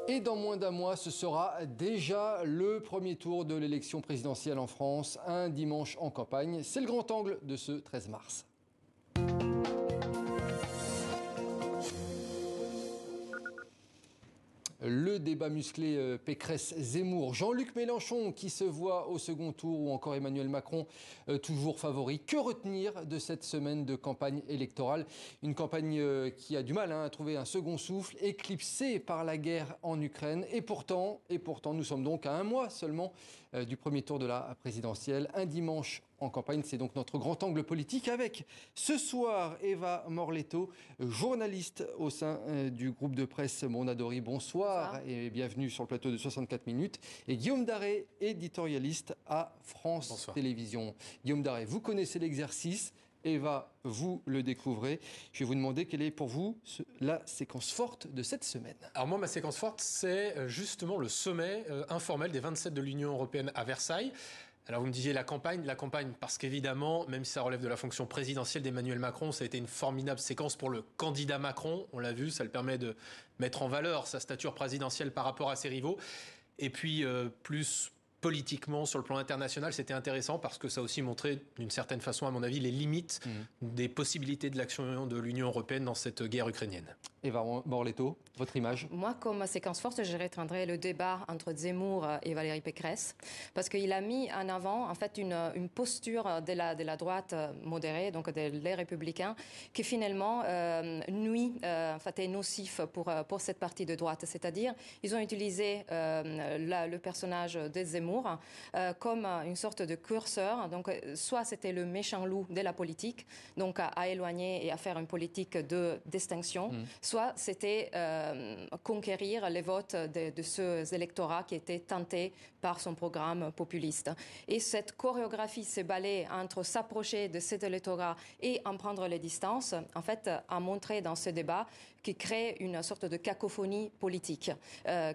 Et dans moins d'un mois, ce sera déjà le premier tour de l'élection présidentielle en France, un dimanche en campagne. C'est le grand angle de ce 13 mars. Le débat musclé Pécresse-Zemmour, Jean-Luc Mélenchon qui se voit au second tour ou encore Emmanuel Macron toujours favori. Que retenir de cette semaine de campagne électorale? Une campagne qui a du mal à trouver un second souffle, éclipsée par la guerre en Ukraine. Et pourtant, nous sommes donc à un mois seulement du premier tour de la présidentielle. Un dimanche en campagne, c'est donc notre grand angle politique avec ce soir Eva Morletto, journaliste au sein du groupe de presse Mondadori. Bonsoir et bienvenue sur le plateau de 64 minutes. Et Guillaume Daré, éditorialiste à France Télévisions. Guillaume Daré, vous connaissez l'exercice. Eva, vous le découvrez. Je vais vous demander quelle est pour vous la séquence forte de cette semaine. Alors moi, ma séquence forte, c'est justement le sommet informel des 27 de l'Union européenne à Versailles. Alors vous me disiez la campagne parce qu'évidemment, même si ça relève de la fonction présidentielle d'Emmanuel Macron, ça a été une formidable séquence pour le candidat Macron. On l'a vu, ça le permet de mettre en valeur sa stature présidentielle par rapport à ses rivaux. Et puis plus politiquement, sur le plan international, c'était intéressant parce que ça a aussi montré, d'une certaine façon, à mon avis, les limites des possibilités de l'action de l'Union européenne dans cette guerre ukrainienne. Eva Morletto, votre image? Moi, comme séquence forte, je retiendrai le débat entre Zemmour et Valérie Pécresse, parce qu'il a mis en avant, en fait, une posture de la droite modérée, donc des Républicains, qui finalement nuit, en fait, est nocif pour cette partie de droite. C'est-à-dire, ils ont utilisé le personnage de Zemmour comme une sorte de curseur. Donc, soit c'était le méchant loup de la politique, donc à éloigner et à faire une politique de distinction, soit c'était conquérir les votes de ce électorat qui était tenté par son programme populiste. Et cette chorégraphie, ce ballet entre s'approcher de cet électorat et en prendre les distances, en fait, a montré dans ce débat qui crée une sorte de cacophonie politique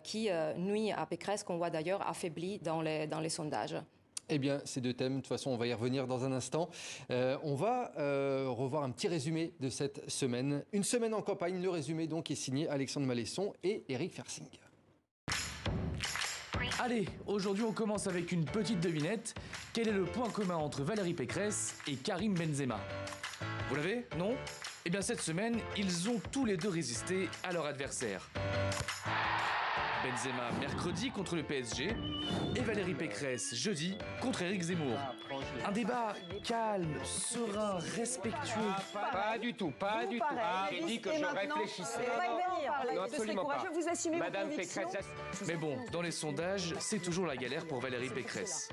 qui nuit à Pécresse, qu'on voit d'ailleurs affaiblie dans les sondages. Eh bien, ces deux thèmes, de toute façon, on va y revenir dans un instant. On va revoir un petit résumé de cette semaine. Une semaine en campagne, le résumé donc est signé Alexandre Malesson et Éric Fersing. Allez, aujourd'hui on commence avec une petite devinette. Quel est le point commun entre Valérie Pécresse et Karim Benzema? Vous l'avez? Non? Eh bien cette semaine, ils ont tous les deux résisté à leur adversaire. Benzema mercredi contre le PSG et Valérie Pécresse jeudi contre Éric Zemmour. Un débat calme, serein, respectueux. Pas du tout. J'ai dit que je réfléchissais. Non, absolument pas. Vous assumez Madame Pécresse. Mais bon, dans les sondages, c'est toujours la galère pour Valérie Pécresse.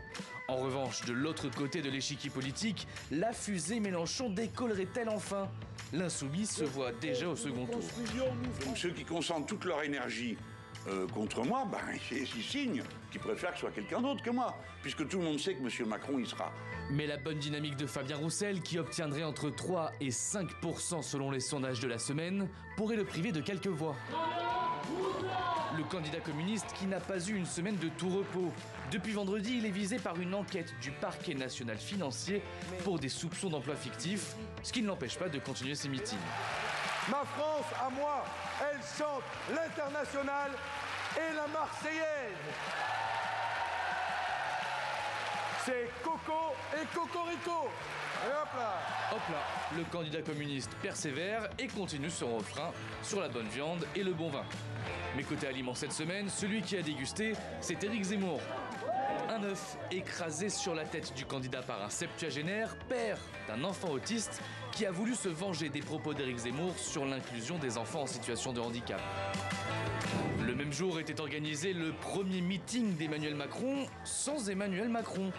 En revanche, de l'autre côté de l'échiquier politique, la fusée Mélenchon décollerait-elle enfin? L'insoumis se voit déjà au second tour. Donc ceux qui concentrent toute leur énergie contre moi, ils signent qu'ils préfèrent que ce soit quelqu'un d'autre que moi, puisque tout le monde sait que M. Macron y sera. Mais la bonne dynamique de Fabien Roussel, qui obtiendrait entre 3 et 5% selon les sondages de la semaine, pourrait le priver de quelques voix. Le candidat communiste qui n'a pas eu une semaine de tout repos. Depuis vendredi, il est visé par une enquête du parquet national financier pour des soupçons d'emploi fictif, ce qui ne l'empêche pas de continuer ses meetings. Ma France, à moi, elle chante l'Internationale et la Marseillaise. C'est Coco et Cocorico. Et hop là. Hop là, le candidat communiste persévère et continue son refrain sur la bonne viande et le bon vin. Mais côté aliments cette semaine, celui qui a dégusté, c'est Éric Zemmour. Un œuf écrasé sur la tête du candidat par un septuagénaire, père d'un enfant autiste, qui a voulu se venger des propos d'Éric Zemmour sur l'inclusion des enfants en situation de handicap. Le même jour était organisé le premier meeting d'Emmanuel Macron sans Emmanuel Macron.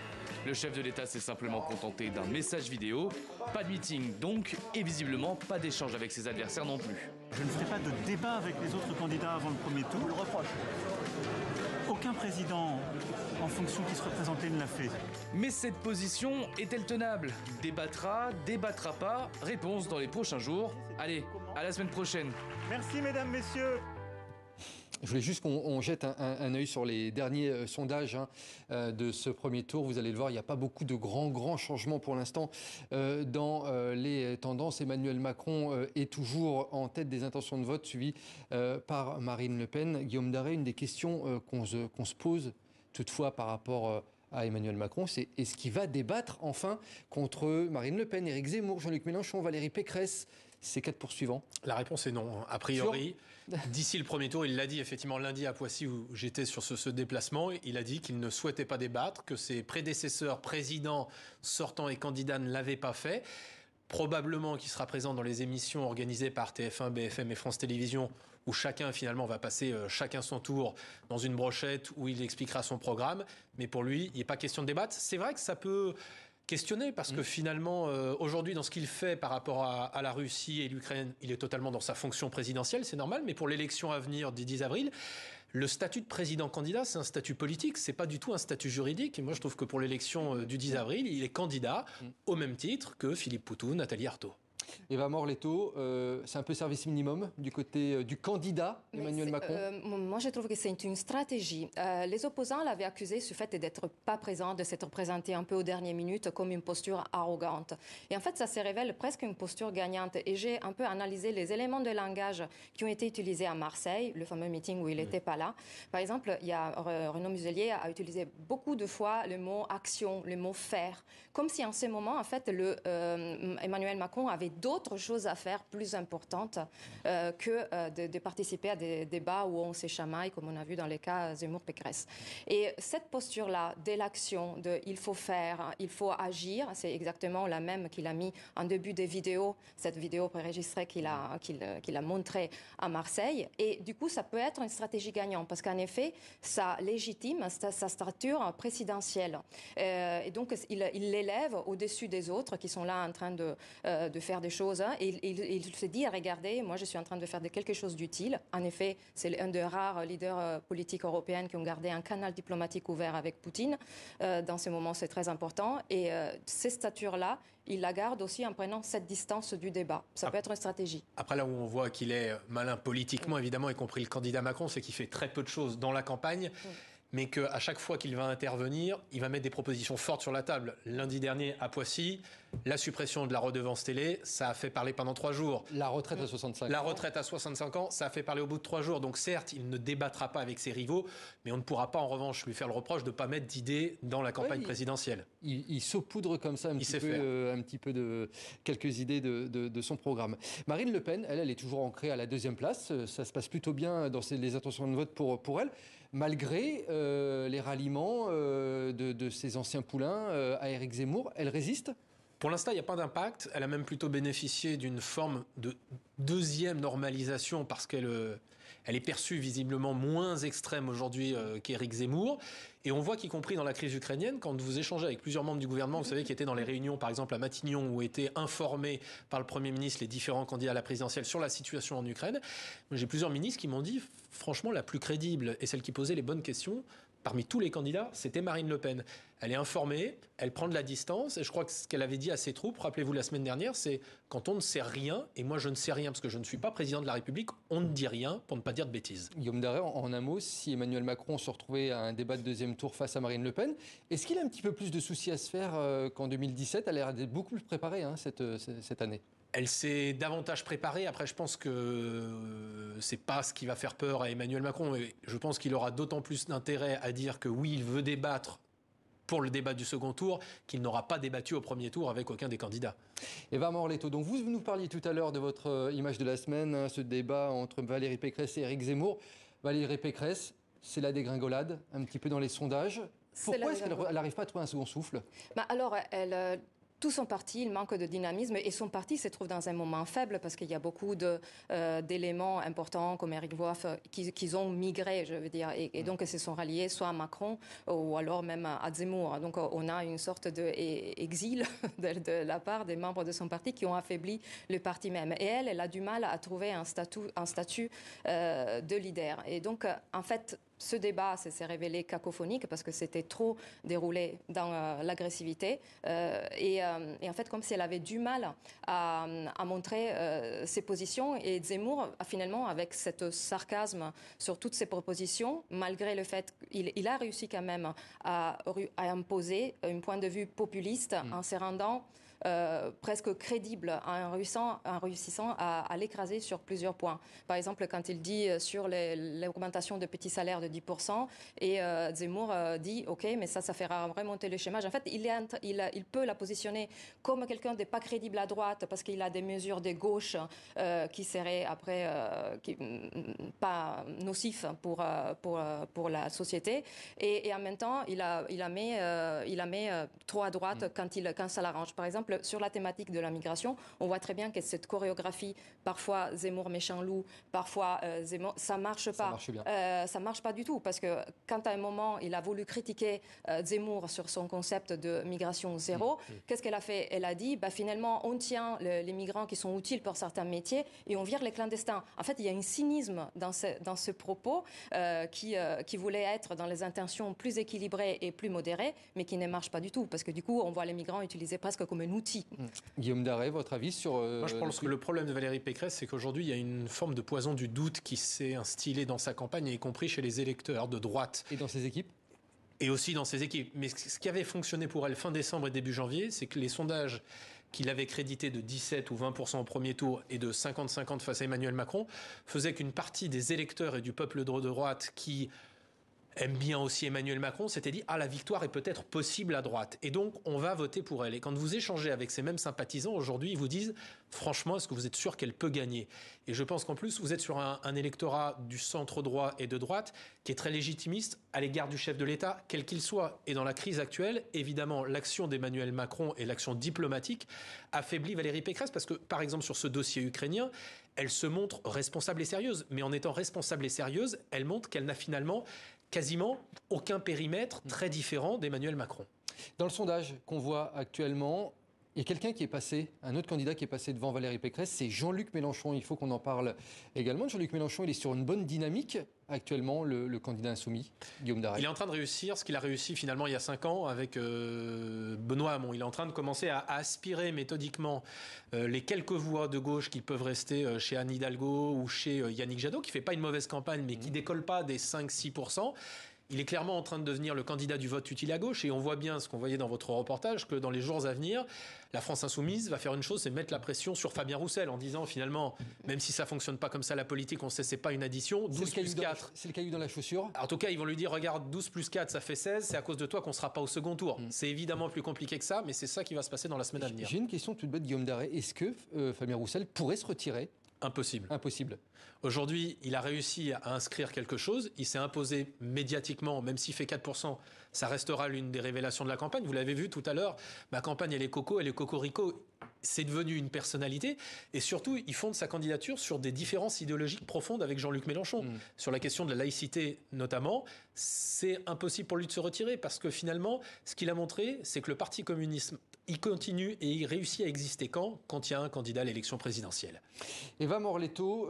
Le chef de l'État s'est simplement contenté d'un message vidéo. Pas de meeting donc, et visiblement pas d'échange avec ses adversaires non plus. Je ne ferai pas de débat avec les autres candidats avant le premier tour. Vous le reproche. Aucun président en fonction qui se représentait ne l'a fait. Mais cette position est-elle tenable? Débattra pas? Réponse dans les prochains jours. Allez, à la semaine prochaine. Merci mesdames, messieurs. Je voulais juste qu'on jette un œil sur les derniers sondages de ce premier tour. Vous allez le voir, il n'y a pas beaucoup de grands changements pour l'instant dans les tendances. Emmanuel Macron est toujours en tête des intentions de vote, suivi par Marine Le Pen. Guillaume Darré, une des questions qu'on se pose toutefois par rapport à Emmanuel Macron, c'est est-ce qu'il va débattre enfin contre Marine Le Pen, Éric Zemmour, Jean-Luc Mélenchon, Valérie Pécresse, ces 4 poursuivants? La réponse est non. A priori, d'ici le premier tour, il l'a dit effectivement lundi à Poissy où j'étais sur ce déplacement, il a dit qu'il ne souhaitait pas débattre, que ses prédécesseurs, présidents, sortants et candidats ne l'avaient pas fait. Probablement qu'il sera présent dans les émissions organisées par TF1, BFM et France Télévisions où chacun finalement va passer chacun son tour dans une brochette où il expliquera son programme. Mais pour lui, il n'est pas question de débattre. C'est vrai que ça peut questionner parce que finalement, aujourd'hui, dans ce qu'il fait par rapport à la Russie et l'Ukraine, il est totalement dans sa fonction présidentielle, c'est normal. Mais pour l'élection à venir du 10 avril, le statut de président-candidat, c'est un statut politique, c'est pas du tout un statut juridique. Et moi, je trouve que pour l'élection du 10 avril, il est candidat au même titre que Philippe Poutou, Nathalie Arthaud. Eva Morletto, c'est un peu service minimum du côté du candidat Emmanuel Macron? Moi, je trouve que c'est une stratégie. Les opposants l'avaient accusé du fait d'être pas présent, de s'être présenté un peu aux dernières minutes comme une posture arrogante. Et en fait, ça se révèle presque une posture gagnante. Et j'ai un peu analysé les éléments de langage qui ont été utilisés à Marseille, le fameux meeting où il n'était pas là. Par exemple, il y a Renaud Muselier a utilisé beaucoup de fois le mot action, le mot faire, comme si en ce moment, en fait, Emmanuel Macron avait d'autres choses à faire plus importantes que de participer à des débats où on s'échamaille, comme on a vu dans les cas Zemmour-Pécresse. Et cette posture-là, de l'action, de il faut faire, il faut agir, c'est exactement la même qu'il a mis en début des vidéos, cette vidéo préenregistrée qu'il a montrée à Marseille. Et du coup, ça peut être une stratégie gagnante, parce qu'en effet, ça légitime sa stature présidentielle. Et donc, il l'élève au-dessus des autres qui sont là en train de faire des choses. Et il se dit, regardez, moi je suis en train de faire quelque chose d'utile. En effet, c'est un des rares leaders politiques européens qui ont gardé un canal diplomatique ouvert avec Poutine. Dans ce moment, c'est très important. Et ces statures-là, il la garde aussi en prenant cette distance du débat. Ça peut être une stratégie. Après, là où on voit qu'il est malin politiquement, évidemment, y compris le candidat Macron, c'est qu'il fait très peu de choses dans la campagne. Mais qu'à chaque fois qu'il va intervenir, il va mettre des propositions fortes sur la table. Lundi dernier, à Poissy, la suppression de la redevance télé, ça a fait parler pendant 3 jours. La retraite à 65 ans. La retraite à 65 ans, ça a fait parler au bout de 3 jours. Donc certes, il ne débattra pas avec ses rivaux, mais on ne pourra pas en revanche lui faire le reproche de ne pas mettre d'idées dans la campagne présidentielle. Il saupoudre comme ça un petit peu de quelques idées de son programme. Marine Le Pen, elle est toujours ancrée à la 2e place. Ça se passe plutôt bien dans les intentions de vote pour elle, malgré les ralliements de ses anciens poulains à Éric Zemmour. Elle résiste? Pour l'instant, il n'y a pas d'impact. Elle a même plutôt bénéficié d'une forme de deuxième normalisation parce qu'elle est perçue visiblement moins extrême aujourd'hui qu'Éric Zemmour. Et on voit qu'y compris dans la crise ukrainienne, quand vous échangez avec plusieurs membres du gouvernement, vous savez, qui étaient dans les réunions, par exemple à Matignon, où étaient informés par le Premier ministre les différents candidats à la présidentielle sur la situation en Ukraine. J'ai plusieurs ministres qui m'ont dit, franchement, la plus crédible et celle qui posait les bonnes questions, parmi tous les candidats, c'était Marine Le Pen. Elle est informée, elle prend de la distance, et je crois que ce qu'elle avait dit à ses troupes, rappelez-vous la semaine dernière, c'est quand on ne sait rien, et moi je ne sais rien parce que je ne suis pas président de la République, on ne dit rien pour ne pas dire de bêtises. Guillaume Darré, en un mot, si Emmanuel Macron se retrouvait à un débat de 2e tour face à Marine Le Pen, est-ce qu'il a un petit peu plus de soucis à se faire qu'en 2017? Elle a l'air d'être beaucoup plus préparée cette année. Elle s'est davantage préparée. Après, je pense que c'est pas ce qui va faire peur à Emmanuel Macron. Et je pense qu'il aura d'autant plus d'intérêt à dire que oui, il veut débattre pour le débat du second tour, qu'il n'aura pas débattu au premier tour avec aucun des candidats. Eva Morletto, donc vous nous parliez tout à l'heure de votre image de la semaine, ce débat entre Valérie Pécresse et Éric Zemmour. Valérie Pécresse, c'est la dégringolade, un petit peu dans les sondages. Pourquoi est-ce qu'elle n'arrive pas à trouver un second souffle? Alors, tout son parti, il manque de dynamisme et son parti se trouve dans un moment faible parce qu'il y a beaucoup d'éléments importants comme Éric Woerth qui ont migré, je veux dire, et donc se sont ralliés soit à Macron ou alors même à Zemmour. Donc on a une sorte d'exil de la part des membres de son parti qui ont affaibli le parti même. Et elle a du mal à trouver un statut de leader. Et donc, en fait, ce débat s'est révélé cacophonique parce que c'était trop déroulé dans l'agressivité. Et en fait, comme si elle avait du mal à montrer ses positions. Et Zemmour, finalement, avec cet sarcasme sur toutes ses propositions, malgré le fait qu'il a réussi quand même à imposer un point de vue populiste en se rendant presque crédible en réussissant à l'écraser sur plusieurs points. Par exemple, quand il dit sur l'augmentation de petits salaires de 10%, et Zemmour dit « Ok, mais ça fera remonter le chômage ». En fait, il peut la positionner comme quelqu'un de pas crédible à droite parce qu'il a des mesures de gauche qui seraient après pas nocifs pour la société. Et en même temps, il la met trop à droite quand ça l'arrange. Par exemple, sur la thématique de la migration, on voit très bien que cette chorégraphie, parfois Zemmour méchant loup, parfois Zemmour, ça marche pas. Ça marche pas du tout, parce que quand à un moment il a voulu critiquer Zemmour sur son concept de migration zéro, qu'est-ce qu'elle a fait? Elle a dit, finalement, on tient les migrants qui sont utiles pour certains métiers et on vire les clandestins. En fait, il y a un cynisme dans ce propos qui voulait être dans les intentions plus équilibrées et plus modérées, mais qui ne marche pas du tout, parce que du coup, on voit les migrants utilisés presque comme un outil. Guillaume Darey, votre avis sur... Moi, je pense que le problème de Valérie Pécresse, c'est qu'aujourd'hui, il y a une forme de poison du doute qui s'est instillée dans sa campagne, y compris chez les électeurs de droite. Et dans ses équipes ? Et aussi dans ses équipes. Mais ce qui avait fonctionné pour elle fin décembre et début janvier, c'est que les sondages qu'il avait crédités de 17 ou 20% au premier tour et de 50-50 face à Emmanuel Macron faisaient qu'une partie des électeurs et du peuple de droite qui aime bien aussi Emmanuel Macron, s'était dit « Ah, la victoire est peut-être possible à droite. » Et donc, on va voter pour elle. Et quand vous échangez avec ces mêmes sympathisants, aujourd'hui, ils vous disent « Franchement, est-ce que vous êtes sûr qu'elle peut gagner ?» Et je pense qu'en plus, vous êtes sur un électorat du centre droit et de droite qui est très légitimiste à l'égard du chef de l'État, quel qu'il soit. Et dans la crise actuelle, évidemment, l'action d'Emmanuel Macron et l'action diplomatique affaiblit Valérie Pécresse parce que, par exemple, sur ce dossier ukrainien, elle se montre responsable et sérieuse. Mais en étant responsable et sérieuse, elle montre qu'elle n'a finalement quasiment aucun périmètre très différent d'Emmanuel Macron. Dans le sondage qu'on voit actuellement, il y a quelqu'un qui est passé, un autre candidat qui est passé devant Valérie Pécresse, c'est Jean-Luc Mélenchon. Il faut qu'on en parle également. Jean-Luc Mélenchon, il est sur une bonne dynamique actuellement, le candidat insoumis, Guillaume Darey. Il est en train de réussir ce qu'il a réussi finalement il y a 5 ans avec Benoît Hamon. Il est en train de commencer à aspirer méthodiquement les quelques voix de gauche qui peuvent rester chez Anne Hidalgo ou chez Yannick Jadot, qui ne fait pas une mauvaise campagne, mais qui ne décolle pas des 5-6%. Il est clairement en train de devenir le candidat du vote utile à gauche et on voit bien ce qu'on voyait dans votre reportage, que dans les jours à venir, la France insoumise va faire une chose, c'est mettre la pression sur Fabien Roussel en disant finalement, même si ça ne fonctionne pas comme ça la politique, on sait c'est pas une addition, 12 plus 4. C'est le caillou dans la chaussure. En tout cas, ils vont lui dire, regarde, 12 plus 4, ça fait 16, c'est à cause de toi qu'on ne sera pas au second tour. C'est évidemment plus compliqué que ça, mais c'est ça qui va se passer dans la semaine à venir. J'ai une question toute bête, Guillaume Darey. Est-ce que Fabien Roussel pourrait se retirer ? Impossible. Impossible. Aujourd'hui, il a réussi à inscrire quelque chose. Il s'est imposé médiatiquement, même s'il fait 4%, ça restera l'une des révélations de la campagne. Vous l'avez vu tout à l'heure, ma campagne, elle est coco, elle est cocorico. C'est devenu une personnalité. Et surtout, il fonde sa candidature sur des différences idéologiques profondes avec Jean-Luc Mélenchon. Sur la question de la laïcité, notamment, c'est impossible pour lui de se retirer parce que finalement, ce qu'il a montré, c'est que le Parti communiste, il continue et il réussit à exister quand il y a un candidat à l'élection présidentielle. Eva Morletto,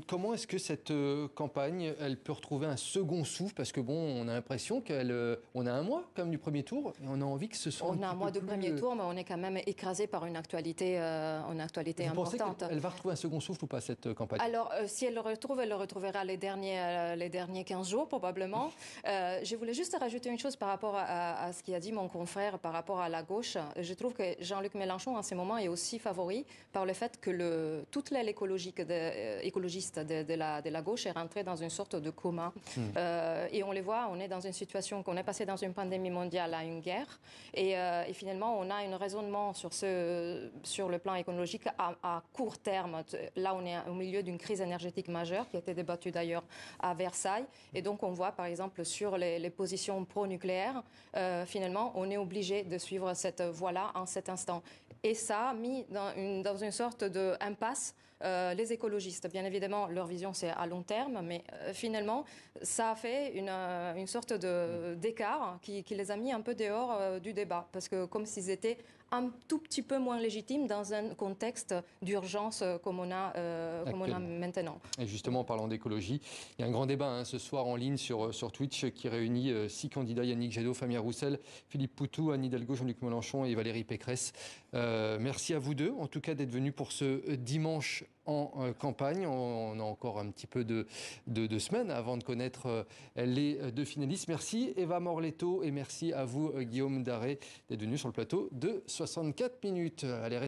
comment est-ce que cette campagne, elle peut retrouver un second souffle? Parce que bon, on a l'impression qu'on a un mois quand même du premier tour et on a envie que ce soit on a un mois du premier tour, mais on est quand même écrasé par une actualité importante. Vous pensez qu'elle va retrouver un second souffle ou pas, cette campagne? Alors, si elle le retrouve, elle le retrouvera les derniers 15 jours probablement. Je voulais juste rajouter une chose par rapport à ce qu'a dit mon confrère par rapport à la gauche. Je trouve que Jean-Luc Mélenchon, en ce moment, est aussi favori par le fait que toute l'aile écologiste de la gauche est rentrée dans une sorte de coma. Et on les voit, on est dans une situation qu'on est passé dans une pandémie mondiale à une guerre. Et finalement, on a un raisonnement sur le plan écologique à court terme. Là, on est au milieu d'une crise énergétique majeure qui a été débattue d'ailleurs à Versailles. Et donc, on voit, par exemple, sur les positions pro-nucléaires, finalement, on est obligé de suivre cette voie-là en cet instant. Et ça a mis dans une sorte d'impasse les écologistes. Bien évidemment, leur vision, c'est à long terme, mais finalement, ça a fait une sorte d'écart qui les a mis un peu dehors du débat. Parce que comme s'ils étaient un tout petit peu moins légitime dans un contexte d'urgence comme on a maintenant. Et justement, en parlant d'écologie, il y a un grand débat ce soir en ligne sur Twitch qui réunit 6 candidats, Yannick Jadot, Fabien Roussel, Philippe Poutou, Anne Hidalgo, Jean-Luc Mélenchon et Valérie Pécresse. Merci à vous deux, en tout cas, d'être venus pour ce dimanche en campagne. On a encore un petit peu de semaines avant de connaître les deux finalistes. Merci Eva Morletto et merci à vous Guillaume Daré d'être venu sur le plateau de 64 minutes. Allez,